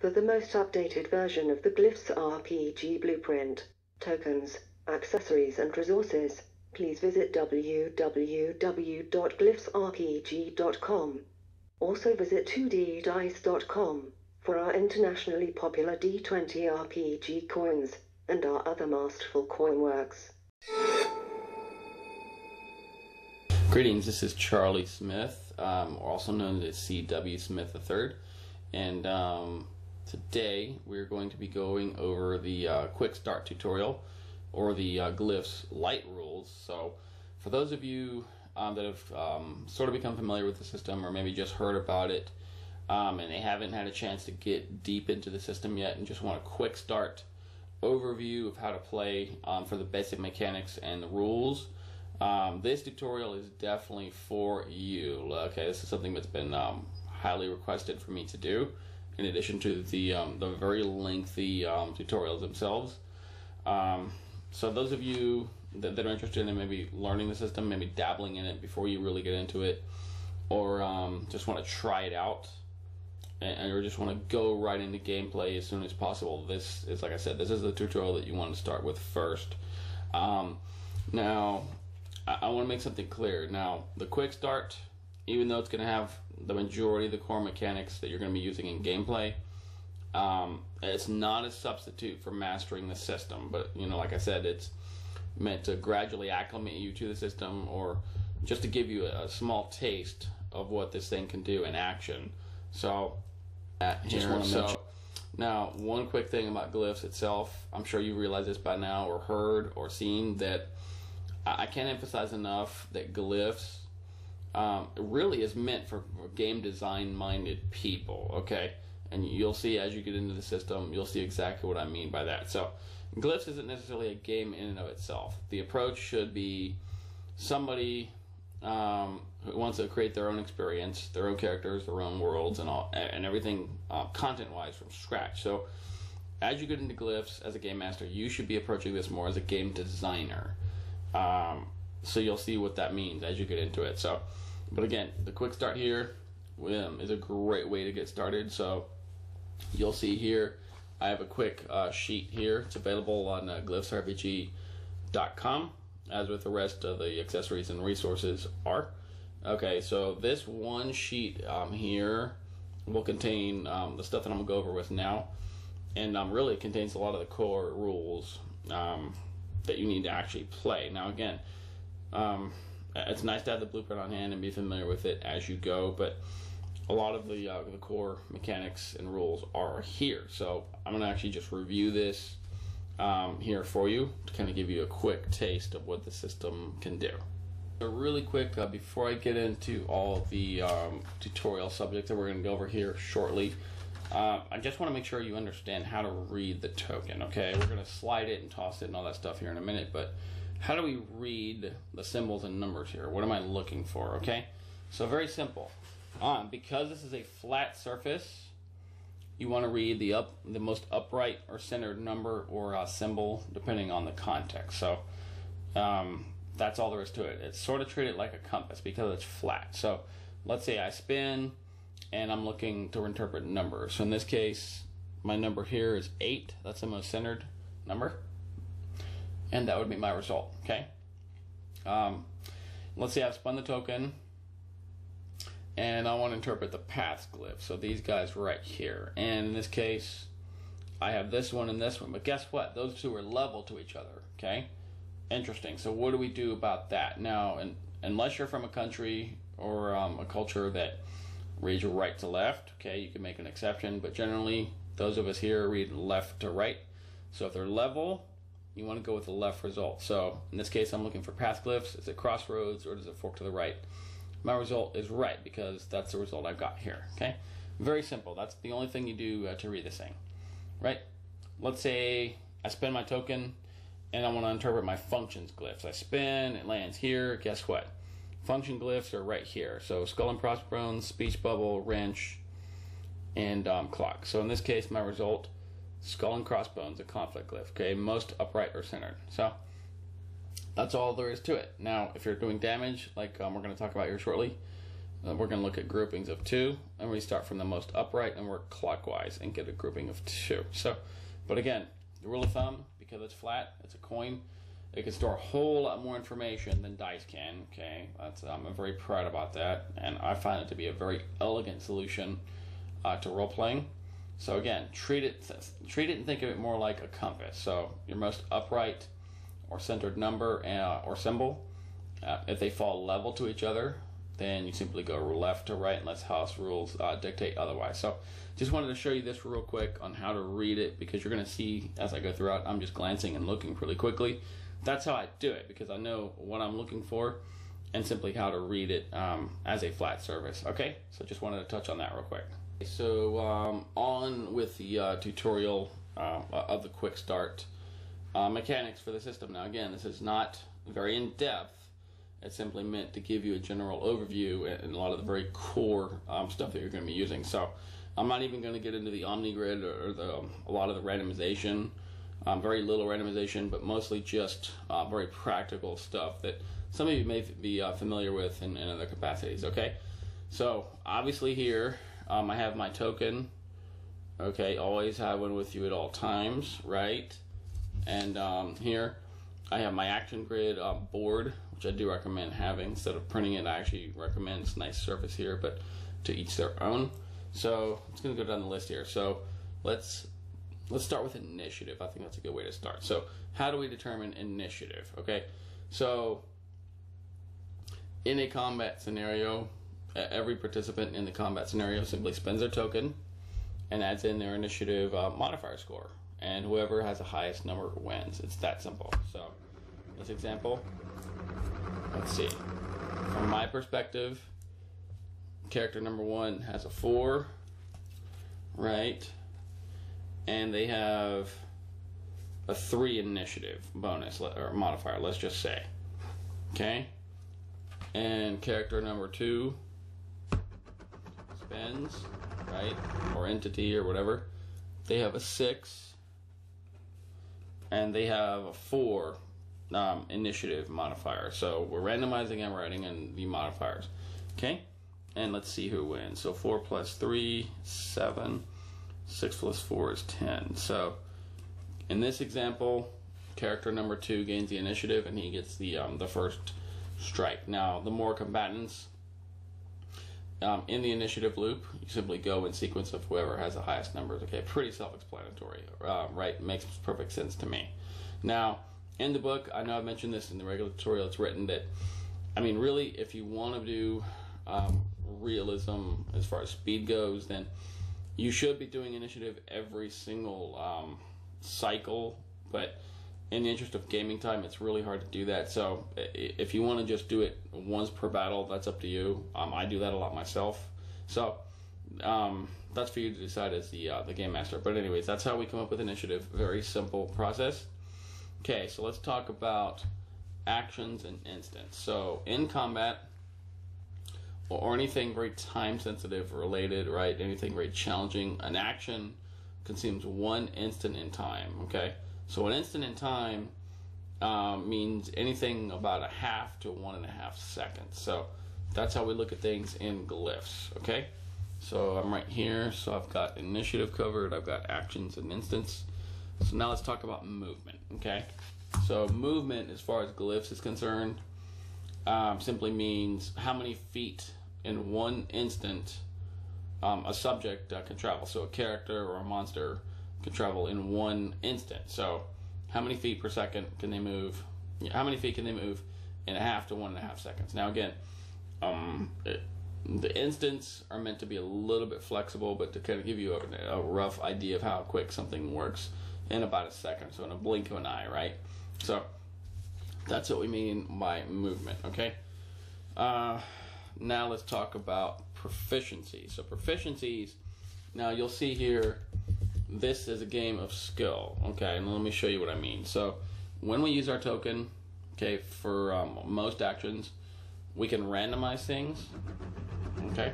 For the most updated version of the Glyphs RPG blueprint, tokens, accessories and resources, please visit www.glyphsrpg.com. Also visit 2ddice.com for our internationally popular D20 RPG coins and our other masterful coin works. Greetings, this is Charlie Smith, also known as C.W. Smith III, and today we're going to be going over the quick start tutorial, or the Glyphs light rules. So for those of you that have sort of become familiar with the system, or maybe just heard about it, and they haven't had a chance to get deep into the system yet and just want a quick start overview of how to play for the basic mechanics and the rules, this tutorial is definitely for you. Okay, this is something that's been highly requested for me to do, in addition to the very lengthy tutorials themselves. So those of you that are interested in maybe learning the system, maybe dabbling in it before you really get into it, or just want to try it out, or just want to go right into gameplay as soon as possible, this is, like I said, this is the tutorial that you want to start with first. Now, I want to make something clear. Now, the quick start, even though it's going to have the majority of the core mechanics that you're going to be using in gameplay, it's not a substitute for mastering the system. But, you know, like I said, it's meant to gradually acclimate you to the system, or just to give you a small taste of what this thing can do in action. So, now, one quick thing about Glyphs itself, I'm sure you realize this by now, or heard, or seen, that I can't emphasize enough that Glyphs really is meant for game design minded people, okay? And you'll see as you get into the system, you'll see exactly what I mean by that. So Glyphs isn't necessarily a game in and of itself. The approach should be somebody who wants to create their own experience, their own characters, their own worlds, and all, and everything content-wise from scratch. So as you get into Glyphs as a game master, you should be approaching this more as a game designer. So you'll see what that means as you get into it. So, but again, the quick start here is a great way to get started. So you'll see here, I have a quick sheet here. It's available on glyphsrpg.com, as with the rest of the accessories and resources are. Okay, so this one sheet here will contain the stuff that I'm going to go over with now, and really it contains a lot of the core rules that you need to actually play. Now again, it's nice to have the blueprint on hand and be familiar with it as you go, but a lot of the core mechanics and rules are here. So I'm going to actually just review this here for you to kind of give you a quick taste of what the system can do. So really quick, before I get into all the tutorial subjects that we're going to go over here shortly, I just want to make sure you understand how to read the token, okay? We're going to slide it and toss it and all that stuff here in a minute, but how do we read the symbols and numbers here? What am I looking for, okay? So very simple. Because this is a flat surface, you want to read the most upright or centered number or symbol, depending on the context. So that's all there is to it. It's sort of treated like a compass because it's flat. So let's say I spin, and I'm looking to interpret numbers. So in this case, my number here is 8. That's the most centered number, and that would be my result, okay? Let's say I've spun the token, and I want to interpret the path glyph. So these guys right here. And in this case, I have this one and this one. But guess what? Those two are level to each other, okay? Interesting. So what do we do about that? Now, unless you're from a country or a culture that read right to left, okay, you can make an exception, but generally those of us here read left to right. So if they're level, you want to go with the left result. So in this case, I'm looking for path glyphs. Is it crossroads or does it fork to the right? My result is right because that's the result I've got here, okay? Very simple. That's the only thing you do to read this thing, right? Let's say I spin my token and I want to interpret my functions glyphs. I spin, it lands here. Guess what? Function glyphs are right here. So skull and crossbones, speech bubble, wrench, and clock. So in this case, my result, skull and crossbones, a conflict glyph. Okay, most upright or centered. So that's all there is to it. Now, if you're doing damage, like we're going to talk about here shortly, we're going to look at groupings of 2, and we start from the most upright and work clockwise and get a grouping of 2. So, but again, the rule of thumb, because it's flat, it's a coin, it can store a whole lot more information than dice can. Okay, I'm very proud about that, and I find it to be a very elegant solution to role playing. So again, treat it and think of it more like a compass. So your most upright or centered number or symbol, if they fall level to each other, then you simply go left to right unless house rules dictate otherwise. So just wanted to show you this real quick on how to read it, because you're going to see as I go throughout, I'm just glancing and looking really quickly. That's how I do it, because I know what I'm looking for and simply how to read it as a flat surface. Okay, so just wanted to touch on that real quick. So on with the tutorial of the quick start mechanics for the system. Now again, this is not very in-depth. It's simply meant to give you a general overview and a lot of the very core stuff that you're going to be using. So I'm not even going to get into the OmniGrid or a lot of the randomization, very little randomization, but mostly just very practical stuff that some of you may be familiar with in other capacities. Okay, so obviously here I have my token. Okay, always have one with you at all times, right? And here I have my action grid board, which I do recommend having. Instead of printing it, I actually recommend it's a nice surface here, but to each their own. So it's going to go down the list here. So let's start with initiative. I think that's a good way to start. So how do we determine initiative? Okay, so in a combat scenario, every participant in the combat scenario simply spends their token and adds in their initiative modifier score, and whoever has the highest number wins. It's that simple. So this example, let's see. From my perspective, character number 1 has a 4, right? And they have a 3 initiative bonus or modifier, let's just say. Okay? And character number 2 spends, right? Or entity or whatever. They have a 6. And they have a 4 initiative modifier. So we're randomizing and writing in the modifiers. Okay? And let's see who wins. So 4 plus 3, 7. 6 plus 4 is 10. So in this example, character number 2 gains the initiative and he gets the first strike. Now, the more combatants in the initiative loop, you simply go in sequence of whoever has the highest numbers. Okay, pretty self-explanatory, right? Makes perfect sense to me. Now, in the book, I know I've mentioned this in the regular tutorial, it's written that, I mean, really, if you want to do realism as far as speed goes, then you should be doing initiative every single cycle, but in the interest of gaming time, it's really hard to do that. So if you want to just do it once per battle, that's up to you. I do that a lot myself. So that's for you to decide as the game master. But anyways, that's how we come up with initiative. Very simple process. Okay, so let's talk about actions and instants. So in combat, or anything very time sensitive related, right? Anything very challenging, an action consumes 1 instant in time. Okay, so an instant in time means anything about a half to 1.5 seconds. So that's how we look at things in Glyphs. Okay, so I'm right here. So I've got initiative covered, I've got actions and instants. So now let's talk about movement. Okay, so movement as far as Glyphs is concerned simply means how many feet in 1 instant a subject can travel. So a character or a monster can travel in 1 instant. So how many feet per second can they move? How many feet can they move in a half to 1.5 seconds? Now again, the instants are meant to be a little bit flexible, but to kind of give you a rough idea of how quick something works in about a second. So in a blink of an eye, right? So that's what we mean by movement. Okay. Now let's talk about proficiency. So proficiencies, now you'll see here, this is a game of skill. Okay, and let me show you what I mean. So when we use our token, okay, for most actions, we can randomize things, okay,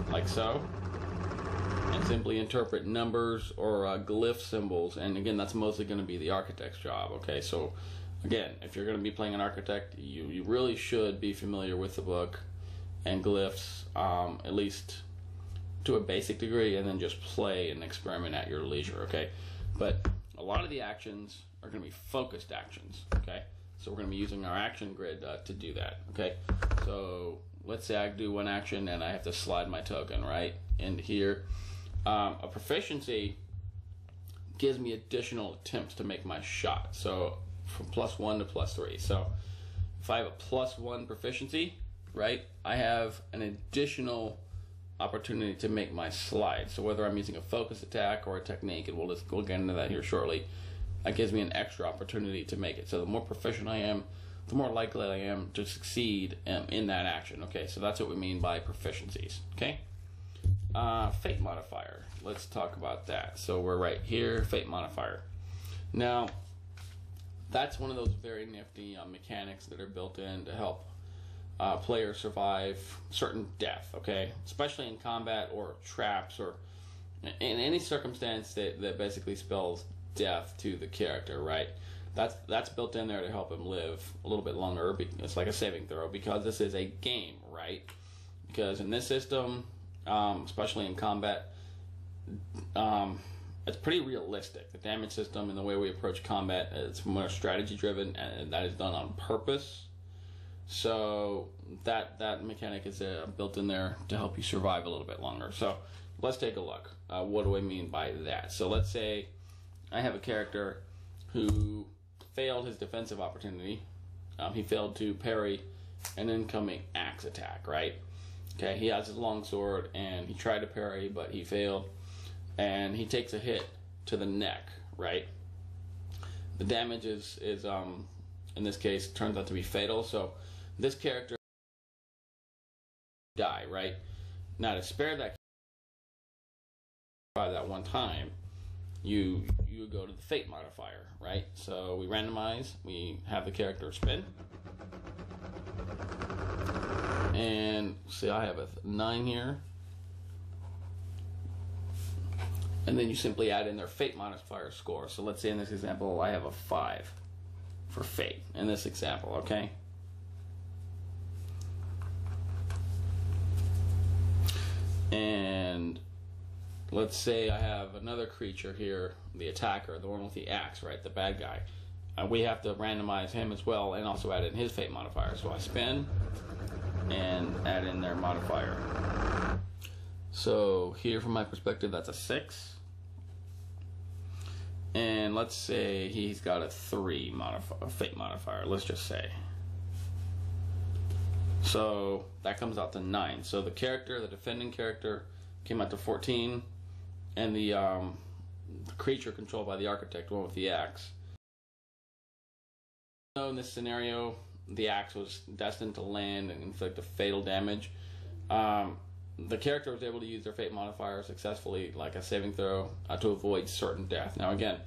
like so, and simply interpret numbers or glyph symbols. And again, that's mostly going to be the architect's job. Okay, so again, if you're going to be playing an architect, you really should be familiar with the book and glyphs, at least to a basic degree, and then just play and experiment at your leisure, okay? But a lot of the actions are going to be focused actions, okay? So we're going to be using our action grid to do that, okay? So let's say I do one action and I have to slide my token, right? And here, a proficiency gives me additional attempts to make my shot. So from +1 to +3. So if I have a +1 proficiency, right, I have an additional opportunity to make my slide. So whether I'm using a focus attack or a technique, and we'll get into that here shortly, that gives me an extra opportunity to make it. So the more proficient I am, the more likely I am to succeed in that action. Okay, so that's what we mean by proficiencies. Okay, fate modifier. Let's talk about that. So we're right here, fate modifier. Now, that's one of those very nifty mechanics that are built in to help players survive certain death, okay? Especially in combat or traps or in any circumstance that basically spells death to the character, right? That's built in there to help him live a little bit longer. It's like a saving throw because this is a game, right? Because in this system, especially in combat, it's pretty realistic. The damage system and the way we approach combat is more strategy driven, and that is done on purpose. So that mechanic is built in there to help you survive a little bit longer. So let's take a look. What do I mean by that? So let's say I have a character who failed his defensive opportunity. He failed to parry an incoming axe attack, right? Okay, he has his longsword and he tried to parry, but he failed. And he takes a hit to the neck, right? The damage is in this case, turns out to be fatal. So this character die, right? Now to spare that by that one time, you go to the fate modifier, right? So we randomize, we have the character spin, and see I have a 9 here, and then you simply add in their fate modifier score. So let's say in this example I have a 5 for fate in this example, okay? And let's say I have another creature here, the attacker, the one with the axe, right, the bad guy. We have to randomize him as well and also add in his fate modifier. So I spin and add in their modifier. So here from my perspective that's a 6. And let's say he's got a 3 fate modifier, let's just say. So that comes out to 9. So the character, the defending character, came out to 14, and the creature controlled by the architect, one with the axe. So in this scenario, the axe was destined to land and inflict a fatal damage. The character was able to use their fate modifier successfully, like a saving throw, to avoid certain death. Now again,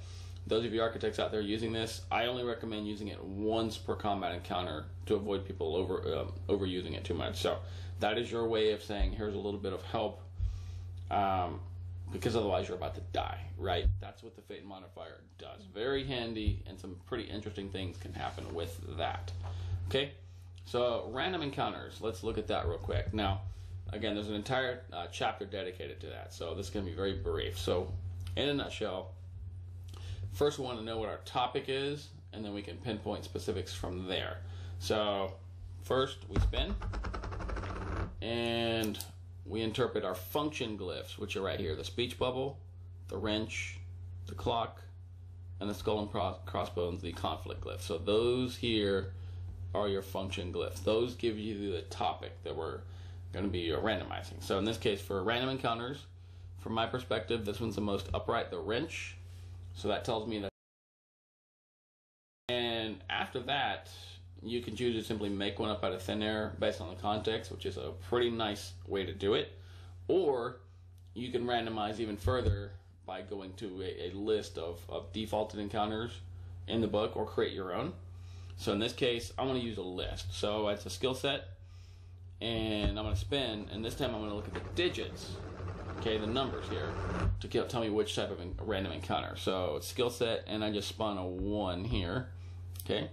those of you architects out there using this, I only recommend using it once per combat encounter to avoid people overusing it too much. So that is your way of saying, here's a little bit of help, because otherwise you're about to die, right? That's what the fate modifier does. Very handy, and some pretty interesting things can happen with that. Okay, so random encounters. Let's look at that real quick. Now, again, there's an entire chapter dedicated to that, so this is going to be very brief. So, in a nutshell, first we want to know what our topic is, and then we can pinpoint specifics from there. So, first we spin, and we interpret our function glyphs, which are right here: the speech bubble, the wrench, the clock, and the skull and crossbones, the conflict glyph. So those here are your function glyphs. Those give you the topic that we're going to be randomizing. So in this case, for random encounters, from my perspective, this one's the most upright, the wrench. So that tells me that. And after that, you can choose to simply make one up out of thin air based on the context, which is a pretty nice way to do it. Or you can randomize even further by going to a list of defaulted encounters in the book, or create your own. So in this case, I want to use a list. So it's a skill set, and I'm going to spin, and this time I'm going to look at the digits, okay, the numbers here, to tell me which type of random encounter. So it's skill set, and I just spun a 1 here, okay?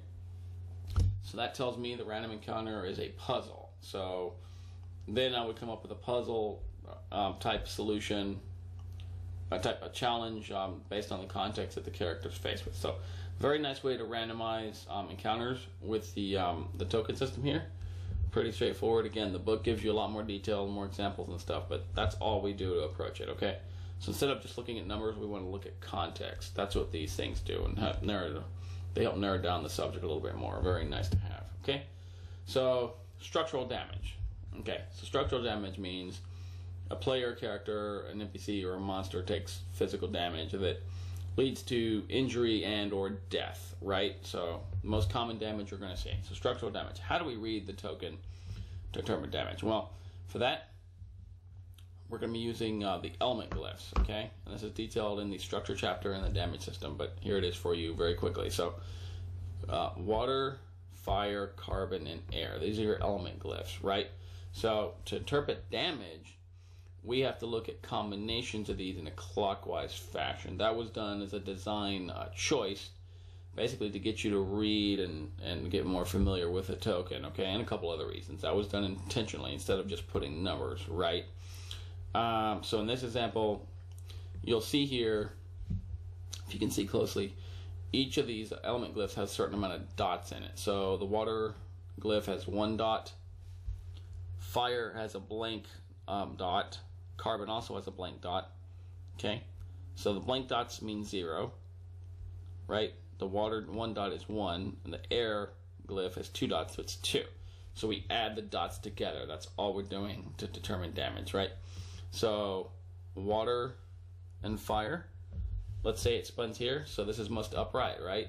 So that tells me the random encounter is a puzzle. So Then I would come up with a puzzle type solution, a type of challenge based on the context that the character's faced with. So, very nice way to randomize encounters with the token system here. Pretty straightforward. Again, the book gives you a lot more detail, more examples and stuff, but that's all we do to approach it, okay? So instead of just looking at numbers, we want to look at context. That's what these things do, and they help narrow down the subject a little bit more. Very nice to have, okay? So, structural damage. Okay, so structural damage means a player, character, an NPC, or a monster takes physical damage that leads to injury and or death, right? So most common damage you're going to see. So structural damage. How do we read the token to determine damage? Well, for that, we're going to be using the element glyphs, okay? And this is detailed in the structure chapter in the damage system, but here it is for you very quickly. So water, fire, carbon, and air. These are your element glyphs, right? So to interpret damage, we have to look at combinations of these in a clockwise fashion. That was done as a design choice, basically to get you to read and get more familiar with a token, okay, and a couple other reasons. That was done intentionally instead of just putting numbers, right? So in this example, you'll see here, if you can see closely, each of these element glyphs has a certain amount of dots in it. So the water glyph has 1 dot, fire has a blank dot, carbon also has a blank dot, okay? So the blank dots mean 0, right? The water 1 dot is 1, and the air glyph has 2 dots, so it's 2. So we add the dots together. That's all we're doing to determine damage, right? So water and fire, let's say it spins here, so this is most upright, right?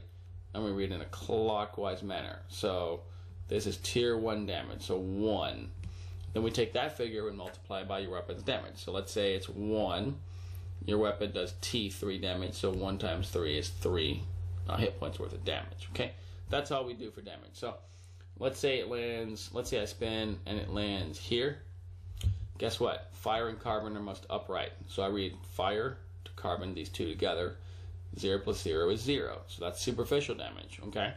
And we read in a clockwise manner. So this is tier 1 damage, so 1. Then we take that figure and multiply by your weapon's damage. So let's say it's 1. Your weapon does T3 damage, so 1 times 3 is 3 hit points worth of damage, okay? That's all we do for damage. So let's say it lands, let's say I spin and it lands here. Guess what? Fire and carbon are most upright. So I read fire to carbon, these two together. 0 plus 0 is 0. So that's superficial damage, okay?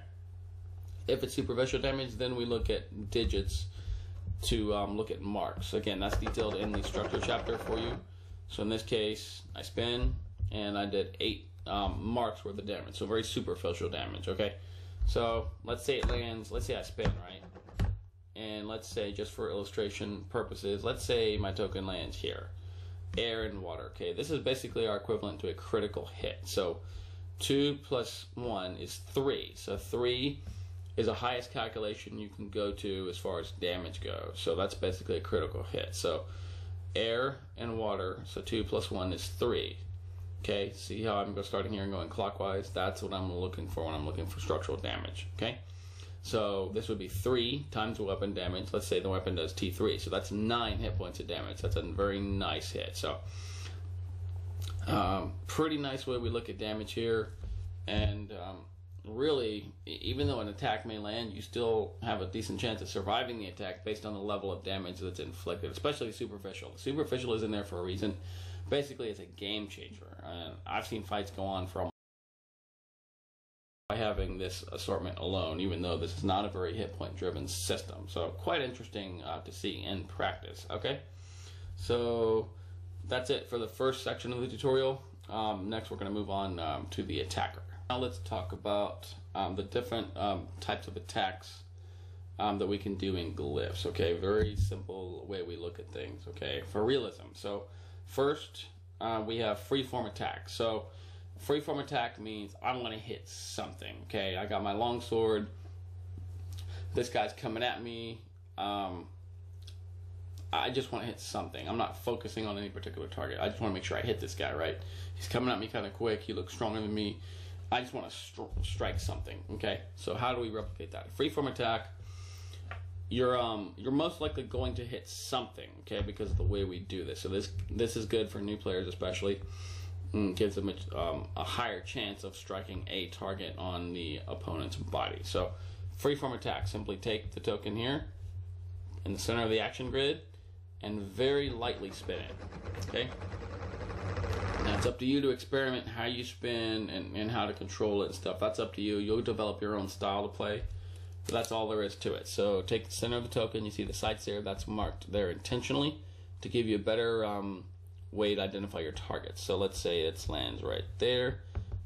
If it's superficial damage, then we look at digits to look at marks. Again, that's detailed in the structure chapter for you. So in this case, I spin and I did 8 marks worth of damage. So very superficial damage, okay? So let's say it lands, let's say I spin, right? And let's say, just for illustration purposes, let's say my token lands here. Air and water, okay? This is basically our equivalent to a critical hit. So 2 plus 1 is 3. So 3 is the highest calculation you can go to as far as damage goes. So that's basically a critical hit. So air and water, so 2 plus 1 is 3. Okay, see how I'm starting here and going clockwise? That's what I'm looking for when I'm looking for structural damage, okay? So this would be 3 times the weapon damage. Let's say the weapon does T3, so that's 9 hit points of damage. That's a very nice hit. So pretty nice way we look at damage here. And really, even though an attack may land, you still have a decent chance of surviving the attack based on the level of damage that's inflicted, especially superficial. The superficial is in there for a reason. Basically, it's a game changer. And I've seen fights go on for by having this assortment alone, even though this is not a very hit point driven system. So quite interesting to see in practice, okay? So that's it for the first section of the tutorial. Next we're going to move on to the attacker. Now let's talk about the different types of attacks that we can do in glyphs, okay? Very simple way we look at things, okay? For realism. So first we have freeform attack. So freeform attack means I'm going to hit something, okay? I got my longsword. This guy's coming at me. I just want to hit something. I'm not focusing on any particular target. I just want to make sure I hit this guy, right? He's coming at me kind of quick. He looks stronger than me. I just want to strike something, okay? So how do we replicate that? Freeform attack, you're most likely going to hit something, okay, because of the way we do this. So this is good for new players especially. Gives them a higher chance of striking a target on the opponent's body. So freeform attack, simply take the token here in the center of the action grid and very lightly spin it, okay? Now it's up to you to experiment how you spin and how to control it and stuff. That's up to you. You'll develop your own style to play. But that's all there is to it. So take the center of the token. You see the sights there. That's marked there intentionally to give you a better way to identify your targets. So let's say it lands right there.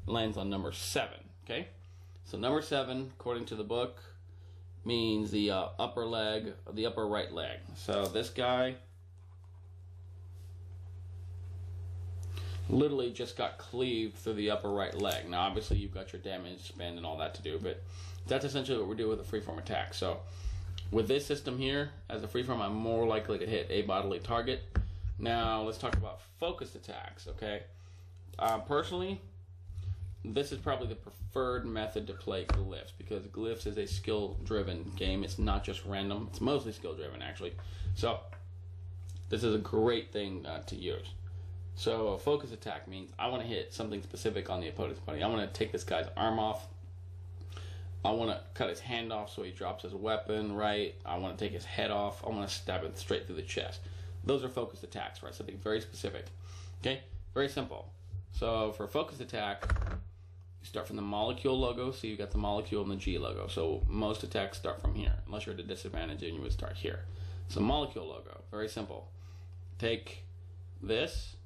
It lands on number 7. Okay. So number 7, according to the book, means the upper leg, the upper right leg. So this guy literally just got cleaved through the upper right leg. Now, obviously, you've got your damage spend and all that to do, but that's essentially what we're doing with a freeform attack. So, with this system here, as a freeform, I'm more likely to hit a bodily target. Now, let's talk about focused attacks, okay? Personally, this is probably the preferred method to play Glyphs, because Glyphs is a skill-driven game. It's not just random. It's mostly skill-driven, actually. So, this is a great thing to use. So a focus attack means I want to hit something specific on the opponent's body. I want to take this guy's arm off. I want to cut his hand off so he drops his weapon, right? I want to take his head off. I want to stab him straight through the chest. Those are focused attacks, right? Something very specific. Okay? Very simple. So for a focus attack, you start from the molecule logo. So you got the molecule and the G logo. So most attacks start from here. Unless you're at a disadvantage, and you would start here. So molecule logo, very simple. Take this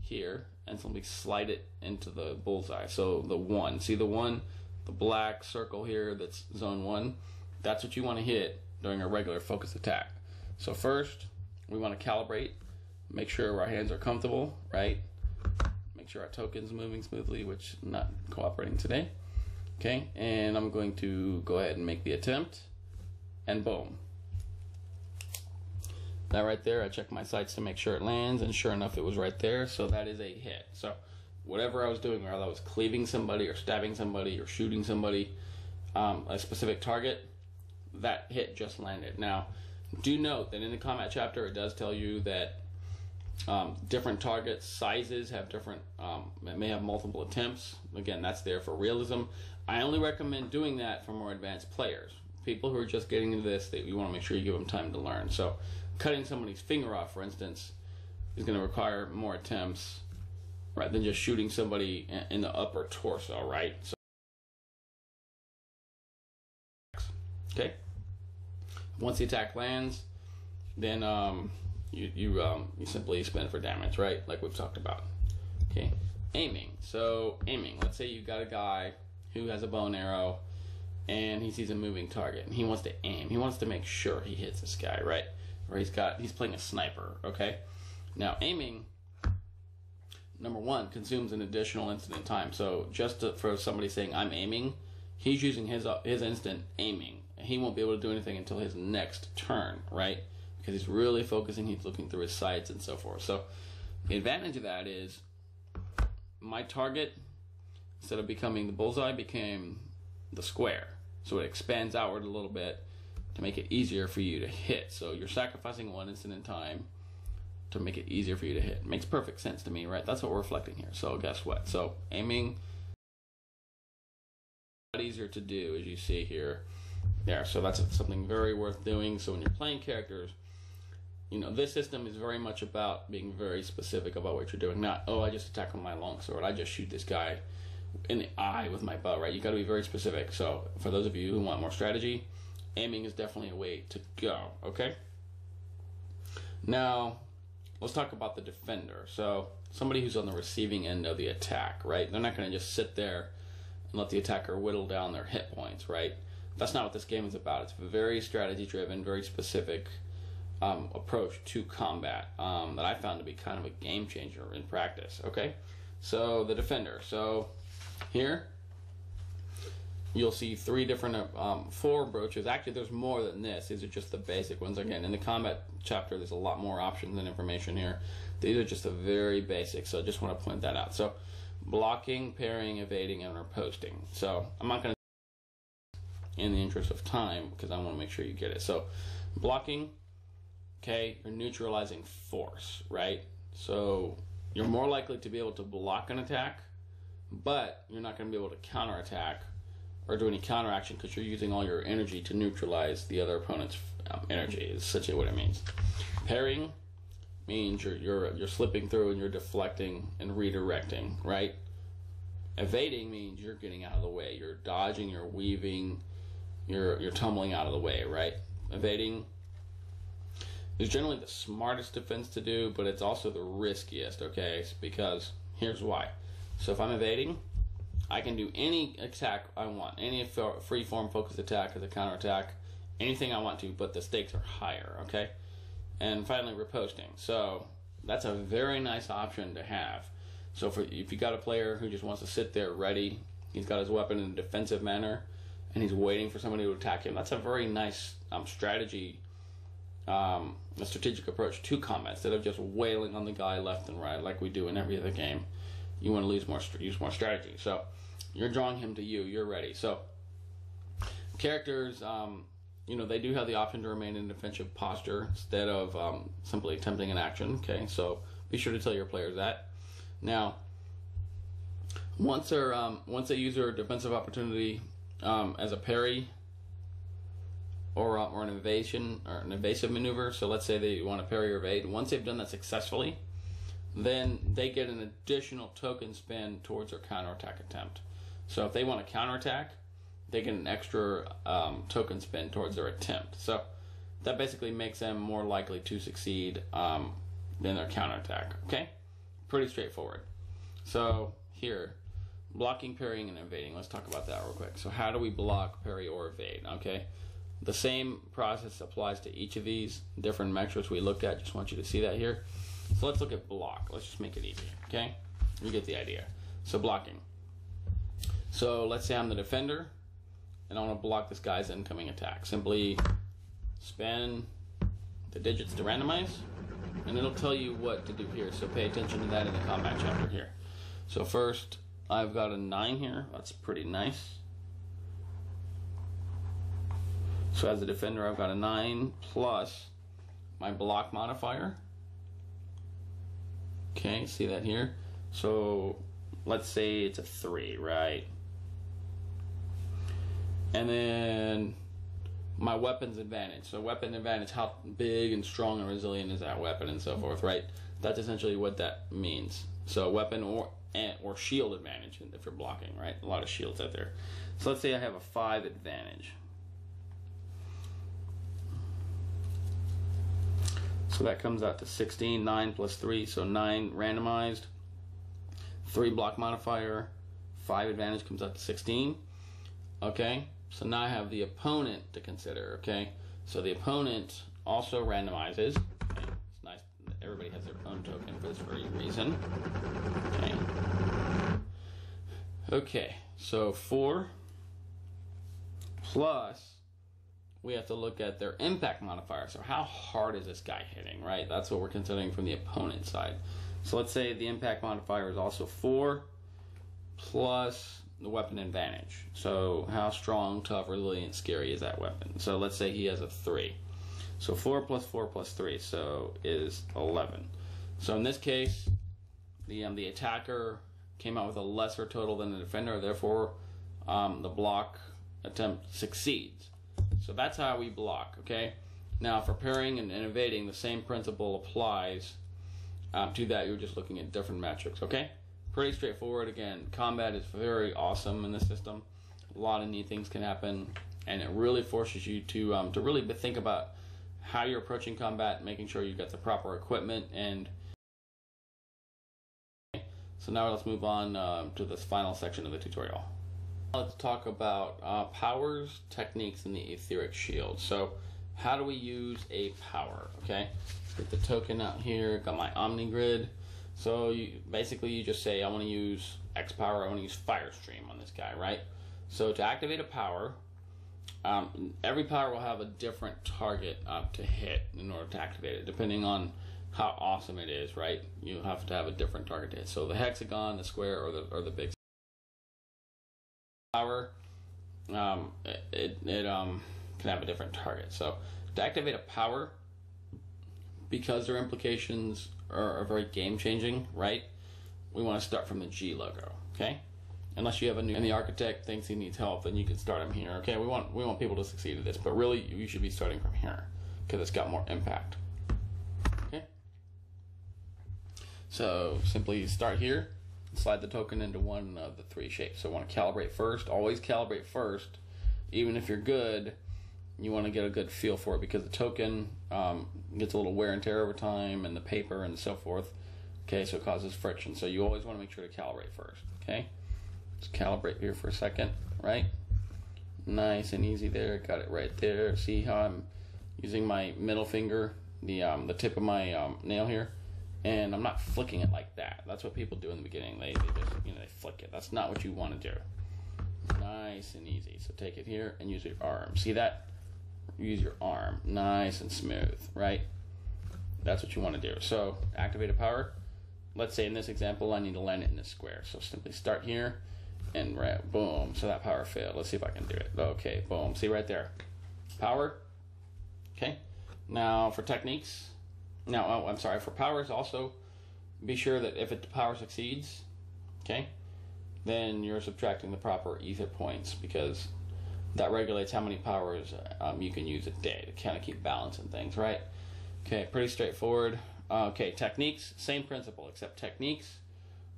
here and simply slide it into the bullseye. So the 1, see the 1, the black circle here, that's zone 1. That's what you want to hit during a regular focus attack. So first, we want to calibrate, make sure our hands are comfortable, right? Make sure our token's moving smoothly, which I'm not cooperating today. Okay, and I'm going to go ahead and make the attempt, and boom. That right there, I checked my sights to make sure it lands, and sure enough, it was right there, so that is a hit. So whatever I was doing, whether I was cleaving somebody or stabbing somebody or shooting somebody, a specific target, that hit just landed. Now, do note that in the combat chapter, it does tell you that different target sizes have different, it may have multiple attempts. Again, that's there for realism. I only recommend doing that for more advanced players. People who are just getting into this, you want to make sure you give them time to learn. So cutting somebody's finger off, for instance, is going to require more attempts, right, than just shooting somebody in the upper torso, right? So, okay. Once the attack lands, then you simply spin it for damage, right? Like we've talked about. Okay. Aiming. So aiming. Let's say you got a guy who has a bow and arrow, and he sees a moving target, and he wants to aim. He wants to make sure he hits this guy, right? Or he's playing a sniper, okay? Now, aiming, number 1, consumes an additional instant time. So just for somebody saying, I'm aiming, he's using his instant aiming. He won't be able to do anything until his next turn, right? Because he's really focusing, he's looking through his sights and so forth. So the advantage of that is my target, instead of becoming the bullseye, became the square. So it expands outward a little bit to make it easier for you to hit. So you're sacrificing 1 instant in time to make it easier for you to hit. Makes perfect sense to me, right? That's what we're reflecting here. So guess what? So aiming, a lot easier to do, as you see here. There, so that's something very worth doing. So when you're playing characters, you know, this system is very much about being very specific about what you're doing. Not, oh, I just attack with my longsword. I just shoot this guy in the eye with my bow, right? You got to be very specific. So for those of you who want more strategy, aiming is definitely a way to go, okay? Now, let's talk about the defender. So somebody who's on the receiving end of the attack, right? They're not going to just sit there and let the attacker whittle down their hit points, right? That's not what this game is about. It's a very strategy-driven, very specific approach to combat that I found to be kind of a game changer in practice, okay? So the defender. So here, you'll see 3 different 4 approaches. Actually, there's more than this. These are just the basic ones. Again, in the combat chapter, there's a lot more options and information here. These are just the very basic, so I just want to point that out. So blocking, parrying, evading, and riposting. So I'm not going to, in the interest of time, because I want to make sure you get it. So blocking, okay, you're neutralizing force, right? So you're more likely to be able to block an attack, but you're not going to be able to counterattack or do any counteraction because you're using all your energy to neutralize the other opponent's energy, is essentially what it means. Parrying means you're slipping through and you're deflecting and redirecting, right? Evading means you're getting out of the way. You're dodging, you're weaving, you're tumbling out of the way, right? Evading is generally the smartest defense to do, but it's also the riskiest, okay? Because here's why. So if I'm evading, I can do any attack I want, any free form focus attack as a counterattack, anything I want to, but the stakes are higher, okay? And finally, riposting. So that's a very nice option to have. So if you got a player who just wants to sit there ready, he's got his weapon in a defensive manner, and he's waiting for somebody to attack him, that's a very nice strategy, a strategic approach to combat, instead of just wailing on the guy left and right like we do in every other game. You want to use more strategy. So you're drawing him to you. You're ready. So characters, they do have the option to remain in defensive posture instead of simply attempting an action. Okay, so be sure to tell your players that. Now, once they use their defensive opportunity as a parry or an evasion or an evasive maneuver, so let's say they want to parry or evade. Once they've done that successfully, then they get an additional token spin towards their counterattack attempt. So if they want to counterattack, they get an extra token spin towards their attempt. So that basically makes them more likely to succeed than their counterattack. Okay? Pretty straightforward. So here, blocking, parrying, and evading. Let's talk about that real quick. So how do we block, parry, or evade? Okay? The same process applies to each of these different metrics we looked at. Just want you to see that here. So let's look at block. Let's just make it easy, okay? You get the idea. So blocking. So let's say I'm the defender, and I want to block this guy's incoming attack. Simply spin the digits to randomize, and it'll tell you what to do here. So pay attention to that in the combat chapter here. So first, I've got a 9 here. That's pretty nice. So as a defender, I've got a 9 plus my block modifier. Okay, see that here? So let's say it's a 3, right? And then my weapon's advantage. So weapon advantage, how big and strong and resilient is that weapon and so forth, right? That's essentially what that means. So weapon or shield advantage if you're blocking, right? A lot of shields out there. So let's say I have a 5 advantage. So that comes out to 16, 9 plus 3, so 9 randomized, 3 block modifier, 5 advantage comes out to 16. Okay, so now I have the opponent to consider, okay? So the opponent also randomizes. Okay, it's nice, everybody has their own token for this very reason. Okay. Okay, so 4 plus, we have to look at their impact modifier. So how hard is this guy hitting, right? That's what we're considering from the opponent side. So let's say the impact modifier is also 4 plus the weapon advantage. So how strong, tough, resilient, scary is that weapon? So let's say he has a 3. So 4 plus 4 plus 3, so is 11. So in this case, the attacker came out with a lesser total than the defender, therefore the block attempt succeeds. So that's how we block, okay? Now for parrying and evading, the same principle applies to that. You're just looking at different metrics, okay? Pretty straightforward. Again, combat is very awesome in this system. A lot of neat things can happen, and it really forces you to really think about how you're approaching combat, making sure you got the proper equipment. And so now let's move on to this final section of the tutorial. Let's talk about powers, techniques, and the etheric shield. So how do we use a power? Okay, get the token out here, got my Omni Grid. So basically you just say I want to use X power, I want to use Fire Stream on this guy, right? So to activate a power, every power will have a different target to hit in order to activate it, depending on how awesome it is, right? You have to have a different target to hit. So the hexagon, the square, or the big power, it can have a different target. So to activate a power, because their implications are very game changing, right? We want to start from the G logo, okay? Unless you have a new and the architect thinks he needs help, then you can start him here. Okay, we want people to succeed at this, but really you should be starting from here because it's got more impact. Okay. So simply start here, slide the token into one of the 3 shapes. So I want to calibrate first. Always calibrate first, even if you're good, you want to get a good feel for it because the token gets a little wear and tear over time, and the paper and so forth. Okay, so it causes friction. So you always want to make sure to calibrate first. Okay, just calibrate here for a second, right? Nice and easy there. Got it right there. See how I'm using my middle finger, the tip of my nail here, and I'm not flicking it like that. That's what people do in the beginning. They just they flick it. That's not what you want to do. Nice and easy. So take it here and use your arm. See that? Use your arm. Nice and smooth, right? That's what you want to do. So activate a power. Let's say in this example, I need to land it in this square. So simply start here and boom. So that power failed. Let's see if I can do it. Okay, boom. See right there. Power. Okay. Now for techniques. Now, I'm sorry. For powers also, be sure that if the power succeeds, okay, then you're subtracting the proper ether points because that regulates how many powers you can use a day to kind of keep balance and things, right? Okay, pretty straightforward. Okay, techniques, same principle, except techniques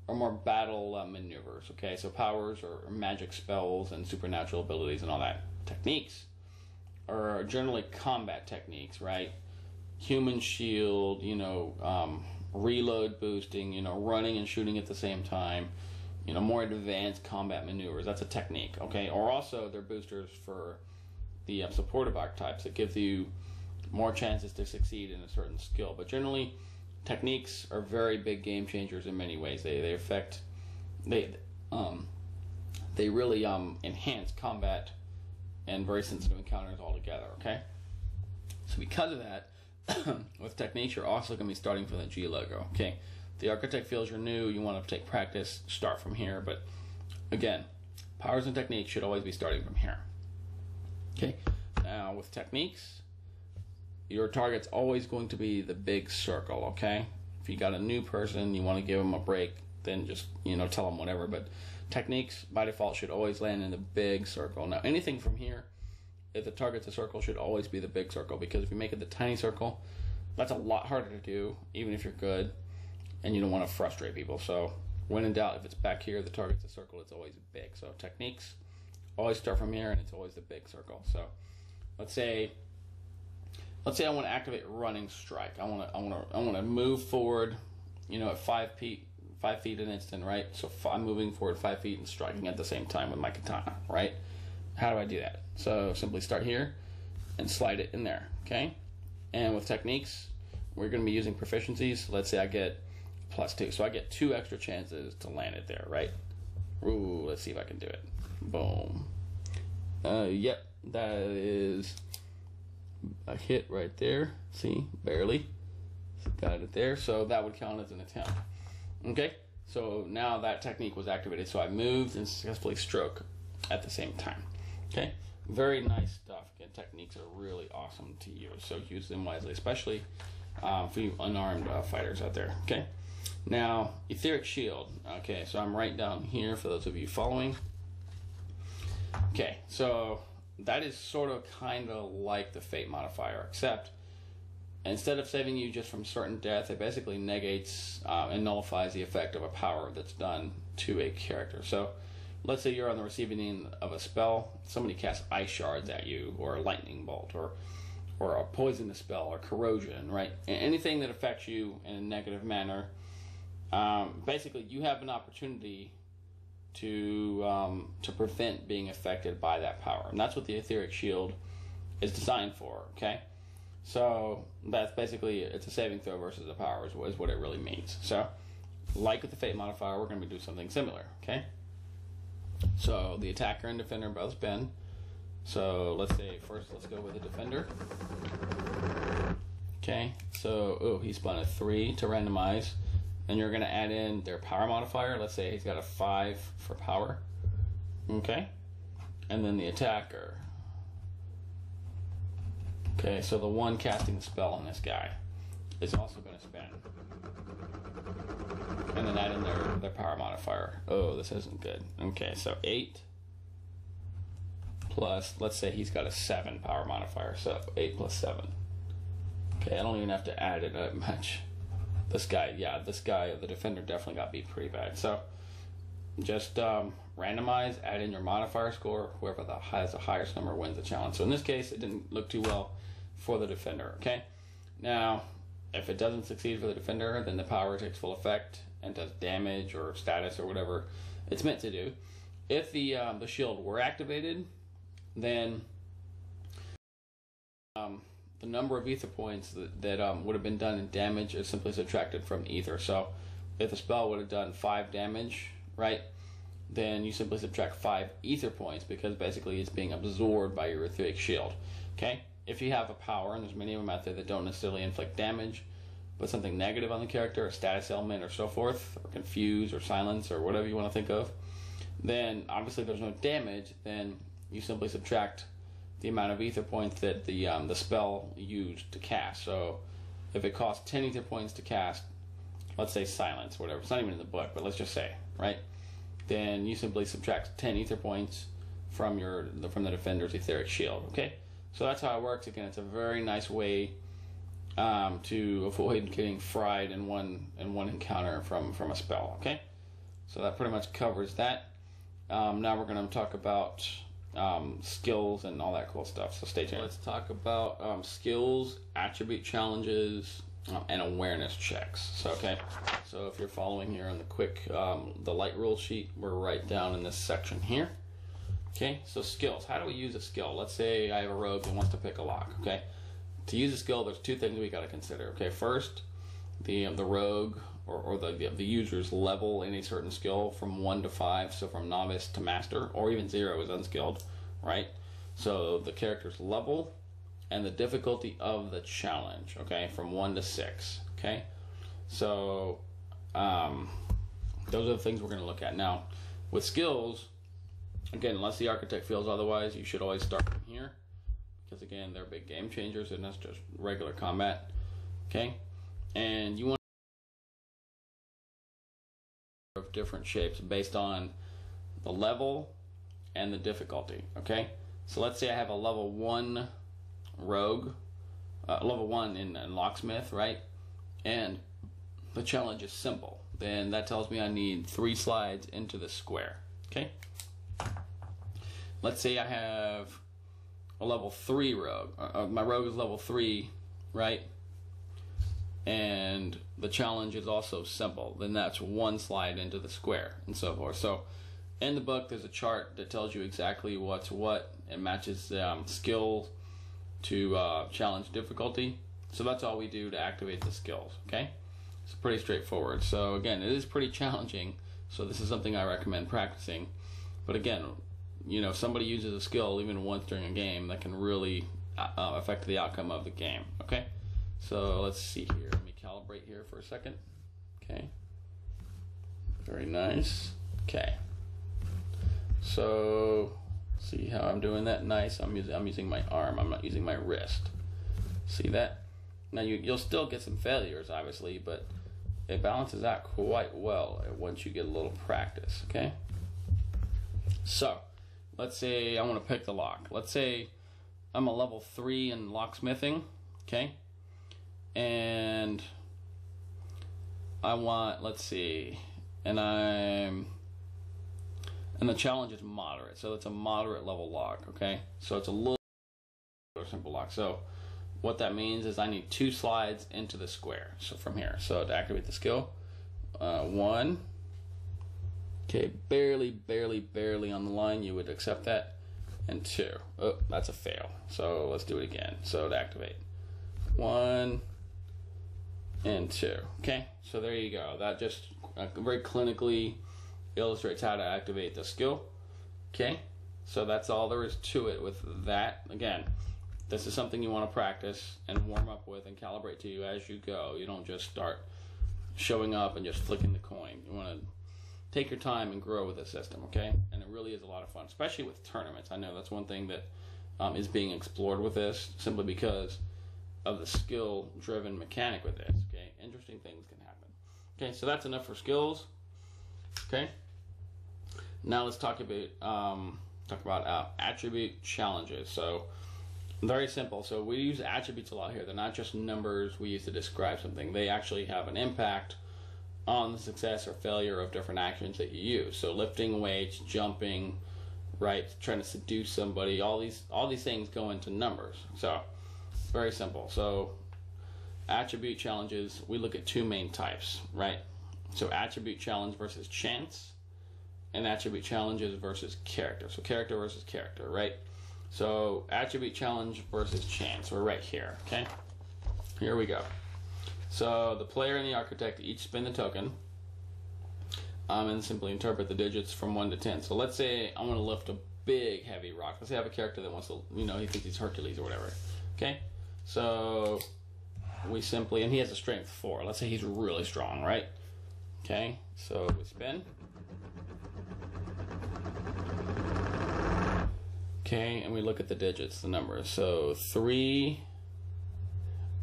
are more battle maneuvers, okay? So powers are magic spells and supernatural abilities and all that. Techniques are generally combat techniques, right? Human shield, reload boosting, running and shooting at the same time, more advanced combat maneuvers. That's a technique, okay? Or also they're boosters for the supportive archetypes that give you more chances to succeed in a certain skill. But generally, techniques are very big game changers in many ways. They affect, they really enhance combat and very sensitive encounters altogether, okay? So because of that, with techniques, you're also going to be starting from the G logo, okay? The architect feels you're new, you want to take practice, start from here. But again, powers and techniques should always be starting from here. Okay, now with techniques, your target's always going to be the big circle, okay? If you got a new person, you want to give them a break, then just, tell them whatever. But techniques, by default, should always land in the big circle. Now, anything from here, if the target's a circle, should always be the big circle. Because if you make it the tiny circle, that's a lot harder to do, even if you're good. And you don't want to frustrate people. So when in doubt, if it's back here, the target's a circle, it's always big. So techniques always start from here, and it's always the big circle. So let's say I want to activate running strike. I want to move forward, at 5 feet an instant, right? So I'm moving forward 5 feet and striking at the same time with my katana, right? How do I do that? So simply start here and slide it in there, okay? And with techniques, we're going to be using proficiencies. Let's say I get +2, so I get 2 extra chances to land it there, right? Ooh, let's see if I can do it. Boom. Yep, that is a hit right there. See, barely got it there, so that would count as an attempt. Okay, so now that technique was activated, so I moved and successfully struck at the same time. Okay, very nice stuff. Again, techniques are really awesome to use, so use them wisely, especially for you unarmed fighters out there. Okay. Now, Etheric Shield. Okay, so I'm right down here for those of you following. Okay, so that is sort of kind of like the Fate modifier, except instead of saving you just from certain death, it basically negates and nullifies the effect of a power that's done to a character. So let's say you're on the receiving end of a spell, somebody casts ice shards at you, or a lightning bolt, or a poisonous spell, or corrosion, right? Anything that affects you in a negative manner. Basically, you have an opportunity to prevent being affected by that power, and that's what the Etheric Shield is designed for. Okay, so that's basically it's a saving throw versus a power is what it really means. So, like with the Fate modifier, we're going to be doing something similar. Okay, so the attacker and defender both spend. So let's go with the defender. Okay, so he spun a 3 to randomize. And you're going to add in their power modifier. Let's say he's got a 5 for power. Okay. And then the attacker. Okay, so the one casting the spell on this guy is also going to spend. And then add in their power modifier. Oh, this isn't good. Okay, so 8 plus, let's say he's got a 7 power modifier. So 8 plus 7. Okay, I don't even have to add it that much. This guy, the defender definitely got beat pretty bad. So just randomize, add in your modifier score. Whoever has the highest number wins the challenge. So in this case, it didn't look too well for the defender. Okay, now if it doesn't succeed for the defender, then the power takes full effect and does damage or status or whatever it's meant to do. If the shield were activated, then the number of ether points that would have been done in damage is simply subtracted from ether. So if the spell would have done 5 damage, right, then you simply subtract 5 ether points because basically it's being absorbed by your etheric shield. Okay? If you have a power, and there's many of them out there that don't necessarily inflict damage, but something negative on the character, a status element or so forth, or confuse or silence or whatever you want to think of, then obviously there's no damage, then you simply subtract the amount of ether points that the spell used to cast. So if it costs 10 ether points to cast, let's say silence, whatever, it's not even in the book, but let's just say, right? Then you simply subtract 10 ether points from the defender's etheric shield, okay? So that's how it works. Again, it's a very nice way to avoid getting fried in one encounter from a spell, okay? So that pretty much covers that. Now we're going to talk about skills and all that cool stuff, so stay tuned. Let's talk about skills, attribute challenges, and awareness checks. So so if you're following here on the quick the light rule sheet, we're right down in this section here. Okay, so skills. How do we use a skill? Let's say I have a rogue that wants to pick a lock. Okay, to use a skill, there's 2 things we got to consider. Okay, first, the rogue or the user's level in a certain skill from 1 to 5, so from novice to master, or even 0 is unskilled, right? So the character's level and the difficulty of the challenge, okay, from 1 to 6, okay? So those are the things we're going to look at. Now, with skills, again, unless the architect feels otherwise, you should always start from here, because again, they're big game changers, and that's just regular combat, okay? And you want of different shapes based on the level and the difficulty, okay? So let's say I have a level 1 rogue, level 1 in locksmith, right? And the challenge is simple. Then that tells me I need 3 slides into the square, okay? Let's say I have a level 3 rogue. My rogue is level 3, right? And the challenge is also simple. Then that's 1 slide into the square and so forth. So in the book, there's a chart that tells you exactly what's what. It matches skill to challenge difficulty. So that's all we do to activate the skills, okay? It's pretty straightforward. So again, it is pretty challenging. So this is something I recommend practicing. But again, you know, if somebody uses a skill even once during a game, that can really affect the outcome of the game, okay? So let's see here. Let me calibrate here for a second. Okay. Very nice. Okay. So see how I'm doing that? Nice. I'm using my arm. I'm not using my wrist. See that? Now you'll still get some failures, obviously, but it balances out quite well once you get a little practice. Okay. So let's say I want to pick the lock. Let's say I'm a level 3 in locksmithing. Okay. And I want, let's see, and the challenge is moderate, so it's a moderate level lock, okay? So it's a little simple lock. So what that means is I need 2 slides into the square. So from here, so to activate the skill, 1, okay, barely on the line, you would accept that, and 2, oh, that's a fail. So let's do it again. So to activate, 1 and 2, okay? So there you go. That just very clinically illustrates how to activate the skill, okay? So that's all there is to it with that. Again, this is something you want to practice and warm up with and calibrate to you as you go. You don't just start showing up and just flicking the coin. You want to take your time and grow with the system, okay? And it really is a lot of fun, especially with tournaments. I know that's one thing that is being explored with this, simply because of the skill-driven mechanic with this, okay? Interesting things can happen. Okay, so that's enough for skills, okay? Now let's talk about attribute challenges. So very simple. So we use attributes a lot here. They're not just numbers we use to describe something. They actually have an impact on the success or failure of different actions that you use. So lifting weights, jumping, right, trying to seduce somebody, all these things go into numbers. So very simple. So attribute challenges, we look at two main types, right? So attribute challenge versus chance, and attribute challenges versus character. So character versus character, right? So attribute challenge versus chance. We're right here, okay? Here we go. So the player and the architect each spin the token and simply interpret the digits from 1 to 10. So let's say I want to lift a big heavy rock. Let's say I have a character that wants to, he thinks he's Hercules or whatever. Okay? So we simply, and he has a strength 4. Let's say he's really strong, right? Okay? So we spin. Okay, and we look at the digits, the numbers. So 3,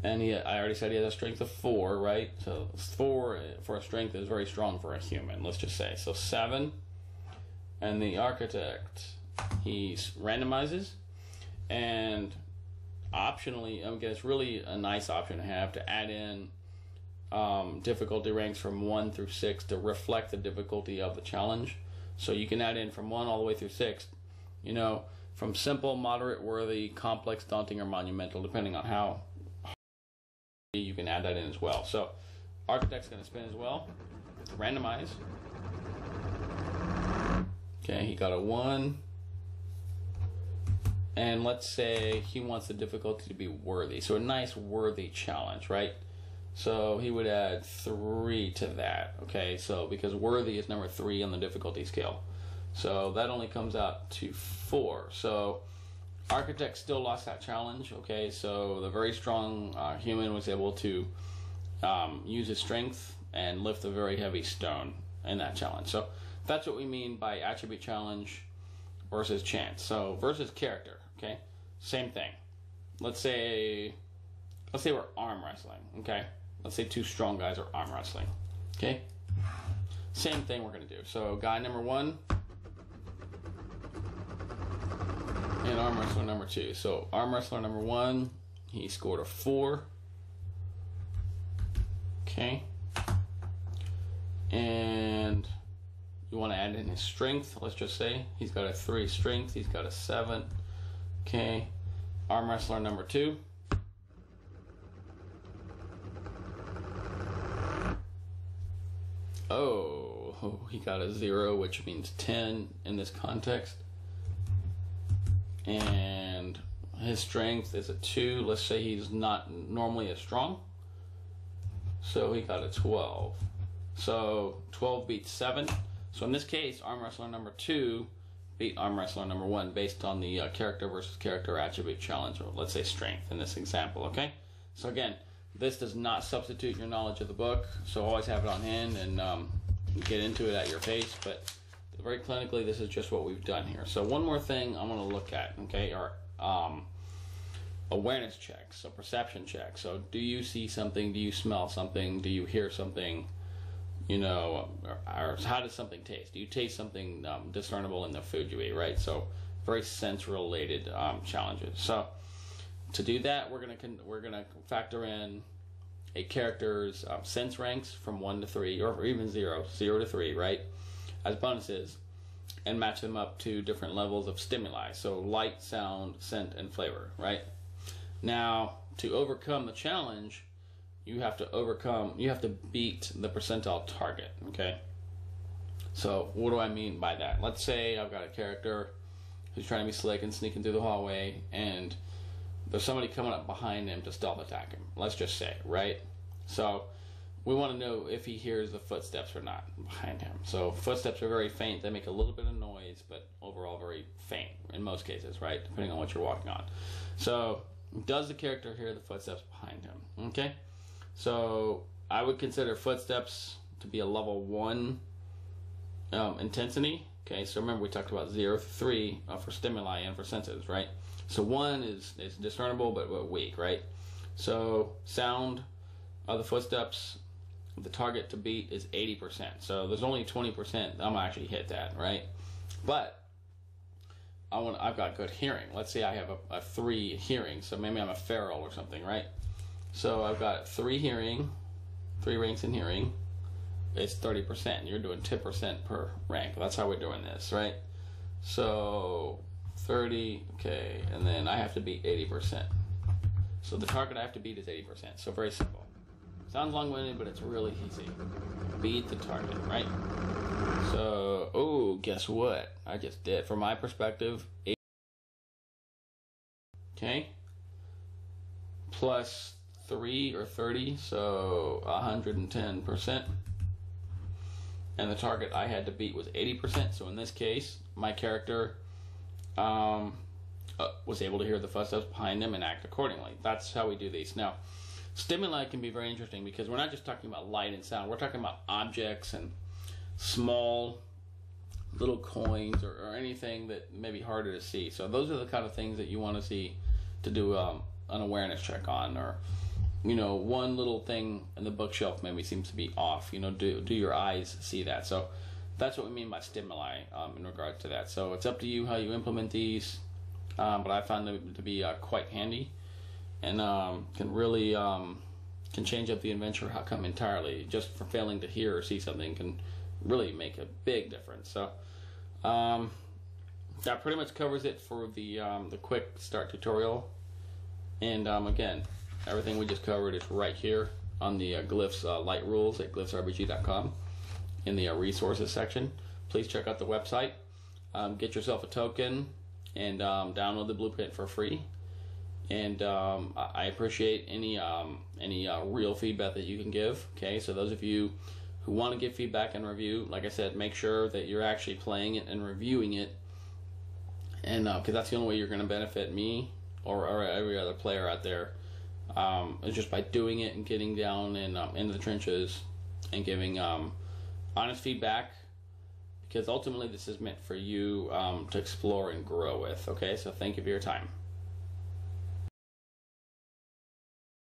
and I already said he has a strength of 4, right? So 4 for a strength is very strong for a human, let's just say. So 7, and the architect, he randomizes, and optionally, again, it's really a nice option to have, to add in difficulty ranks from 1 through 6 to reflect the difficulty of the challenge. So you can add in from 1 all the way through 6, from simple, moderate, worthy, complex, daunting, or monumental, depending on how you can add that in as well. So architect's going to spin as well. Randomize. Okay, he got a 1. And let's say he wants the difficulty to be worthy. So a nice worthy challenge, right? So he would add 3 to that. Okay, so because worthy is number 3 on the difficulty scale. So that only comes out to 4. So architect still lost that challenge. Okay, so the very strong human was able to use his strength and lift a very heavy stone in that challenge. So that's what we mean by attribute challenge versus chance. So versus character. Okay, same thing. Let's say we're arm wrestling. Okay, let's say 2 strong guys are arm wrestling. Okay, same thing we're gonna do. So guy number 1 and arm wrestler number 2. So arm wrestler number 1, he scored a 4. Okay. And you want to add in his strength. Let's just say he's got a 3 strength. He's got a 7. Okay. Arm wrestler number 2. Oh, he got a 0, which means 10 in this context. And his strength is a 2. Let's say he's not normally as strong. So he got a 12. So 12 beats 7. So in this case, arm wrestler number 2 beat arm wrestler number 1 based on the character versus character attribute challenge, or let's say strength in this example, okay? So again, this does not substitute your knowledge of the book, so always have it on hand and get into it at your pace, but very clinically, this is just what we've done here. So one more thing I want to look at, okay, are awareness checks, so perception checks. So do you see something? Do you smell something? Do you hear something? Or how does something taste? Do you taste something discernible in the food you eat, right? So very sense-related challenges. So to do that, we're gonna factor in a character's sense ranks from 1 to 3, or even 0 to 3, right? As bonuses, and match them up to different levels of stimuli. So light, sound, scent, and flavor, right? Now, to overcome the challenge, you have to beat the percentile target, okay? So what do I mean by that? Let's say I've got a character who's trying to be slick and sneaking through the hallway, and there's somebody coming up behind him to stealth attack him, let's just say, right? So we want to know if he hears the footsteps or not behind him. So footsteps are very faint. They make a little bit of noise, but overall very faint in most cases, right? Depending on what you're walking on. So does the character hear the footsteps behind him? Okay. So I would consider footsteps to be a level 1 intensity. Okay. So remember we talked about 0 to 3 for stimuli and for senses, right? So 1 is discernible but weak, right? So sound of the footsteps, the target to beat is 80%. So there's only 20% I'm gonna actually hit that, right? But I've got good hearing. Let's say I have a 3 hearing, so maybe I'm a feral or something, right? So I've got 3 hearing, 3 ranks in hearing, it's 30%. You're doing 10% per rank. That's how we're doing this, right? So 30, okay, and then I have to beat 80%. So the target I have to beat is 80%. So very simple. Sounds long-winded, but it's really easy. Beat the target, right? So, oh, guess what? I just did. From my perspective, 80, okay, plus 3 or 30, so 110%. And the target I had to beat was 80%. So in this case, my character was able to hear the footsteps behind them and act accordingly. That's how we do these. Now, stimuli can be very interesting because we're not just talking about light and sound. We're talking about objects and small little coins or anything that may be harder to see. So those are the kind of things that you want to see to do an awareness check on. Or, you know, one little thing in the bookshelf maybe seems to be off. You know, do your eyes see that? So that's what we mean by stimuli in regard to that. So it's up to you how you implement these, but I found them to be quite handy, and can really can change up the adventure outcome entirely. Just for failing to hear or see something can really make a big difference. So that pretty much covers it for the quick start tutorial. And again, everything we just covered is right here on the Glyphs light rules at glyphsrbg.com in the resources section. Please check out the website, get yourself a token, and download the blueprint for free. And I appreciate any real feedback that you can give. Okay, so those of you who want to give feedback and review, like I said, make sure that you're actually playing it and reviewing it, and because that's the only way you're going to benefit me or every other player out there. Is just by doing it and getting down and into the trenches and giving honest feedback, because ultimately this is meant for you to explore and grow with. Okay, so thank you for your time.